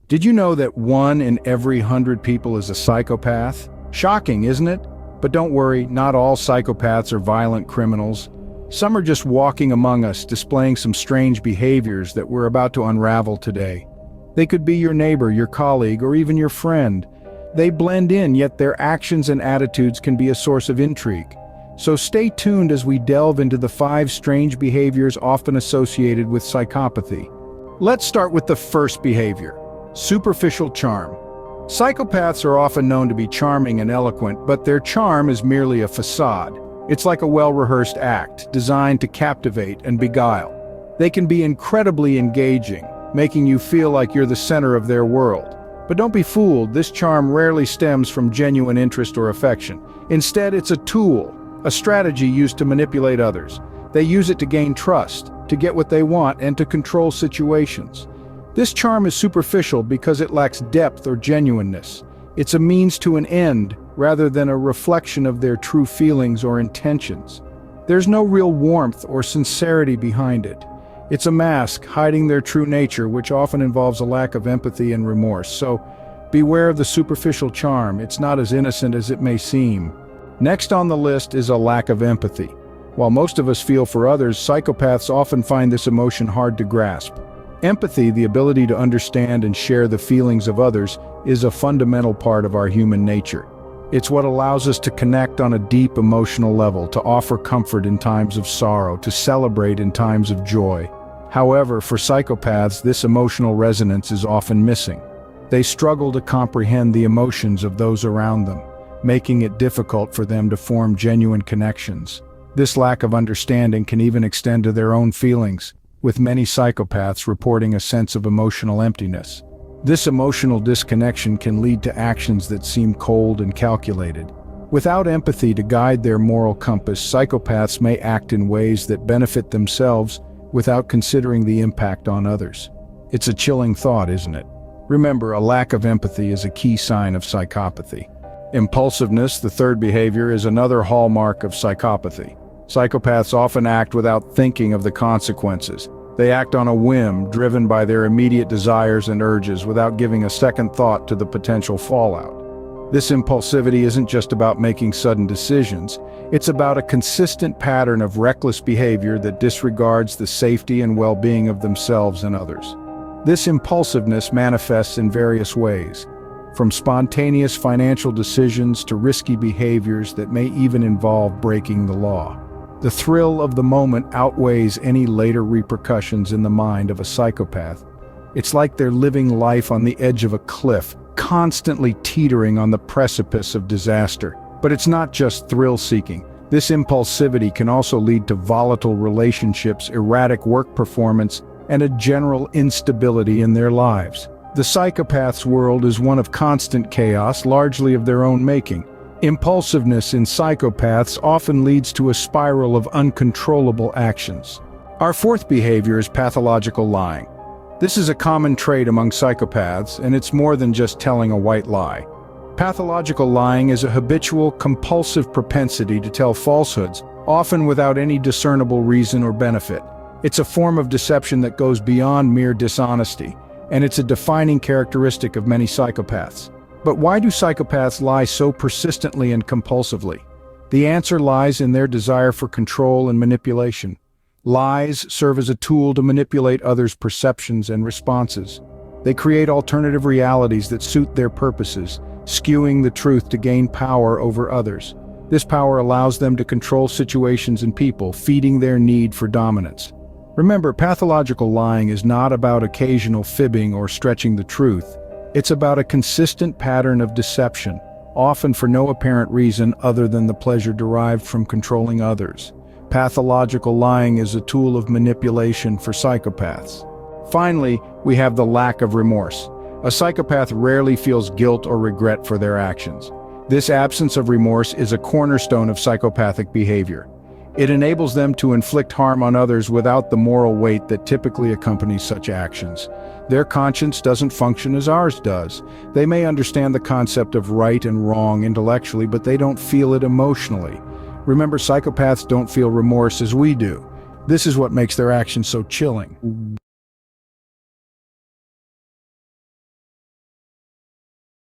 Did you know that 1 in every 100 people is a psychopath? Shocking, isn't it? But don't worry, not all psychopaths are violent criminals. Some are just walking among us, displaying some strange behaviors that we're about to unravel today. They could be your neighbor, your colleague, or even your friend. They blend in, yet their actions and attitudes can be a source of intrigue. So stay tuned as we delve into the 5 strange behaviors often associated with psychopathy. Let's start with the first behavior: superficial charm. Psychopaths are often known to be charming and eloquent, but their charm is merely a facade. It's like a well-rehearsed act, designed to captivate and beguile. They can be incredibly engaging, making you feel like you're the center of their world. But don't be fooled, this charm rarely stems from genuine interest or affection. Instead, it's a tool, a strategy used to manipulate others. They use it to gain trust, to get what they want, and to control situations. This charm is superficial because it lacks depth or genuineness. It's a means to an end, rather than a reflection of their true feelings or intentions. There's no real warmth or sincerity behind it. It's a mask hiding their true nature, which often involves a lack of empathy and remorse. So beware of the superficial charm. It's not as innocent as it may seem. Next on the list is a lack of empathy. While most of us feel for others, psychopaths often find this emotion hard to grasp. Empathy, the ability to understand and share the feelings of others, is a fundamental part of our human nature. It's what allows us to connect on a deep emotional level, to offer comfort in times of sorrow, to celebrate in times of joy. However, for psychopaths, this emotional resonance is often missing. They struggle to comprehend the emotions of those around them, making it difficult for them to form genuine connections. This lack of understanding can even extend to their own feelings, with many psychopaths reporting a sense of emotional emptiness. This emotional disconnection can lead to actions that seem cold and calculated. Without empathy to guide their moral compass, psychopaths may act in ways that benefit themselves without considering the impact on others. It's a chilling thought, isn't it? Remember, a lack of empathy is a key sign of psychopathy. Impulsiveness, the third behavior, is another hallmark of psychopathy. Psychopaths often act without thinking of the consequences. They act on a whim, driven by their immediate desires and urges, without giving a second thought to the potential fallout. This impulsivity isn't just about making sudden decisions. It's about a consistent pattern of reckless behavior that disregards the safety and well-being of themselves and others. This impulsiveness manifests in various ways, from spontaneous financial decisions to risky behaviors that may even involve breaking the law. The thrill of the moment outweighs any later repercussions in the mind of a psychopath. It's like they're living life on the edge of a cliff, constantly teetering on the precipice of disaster. But it's not just thrill-seeking. This impulsivity can also lead to volatile relationships, erratic work performance, and a general instability in their lives. The psychopath's world is one of constant chaos, largely of their own making. Impulsiveness in psychopaths often leads to a spiral of uncontrollable actions. Our fourth behavior is pathological lying. This is a common trait among psychopaths, and it's more than just telling a white lie. Pathological lying is a habitual, compulsive propensity to tell falsehoods, often without any discernible reason or benefit. It's a form of deception that goes beyond mere dishonesty, and it's a defining characteristic of many psychopaths. But why do psychopaths lie so persistently and compulsively? The answer lies in their desire for control and manipulation. Lies serve as a tool to manipulate others' perceptions and responses. They create alternative realities that suit their purposes, skewing the truth to gain power over others. This power allows them to control situations and people, feeding their need for dominance. Remember, pathological lying is not about occasional fibbing or stretching the truth. It's about a consistent pattern of deception, often for no apparent reason other than the pleasure derived from controlling others. Pathological lying is a tool of manipulation for psychopaths. Finally, we have the lack of remorse. A psychopath rarely feels guilt or regret for their actions. This absence of remorse is a cornerstone of psychopathic behavior. It enables them to inflict harm on others without the moral weight that typically accompanies such actions. Their conscience doesn't function as ours does. They may understand the concept of right and wrong intellectually, but they don't feel it emotionally. Remember, psychopaths don't feel remorse as we do. This is what makes their actions so chilling.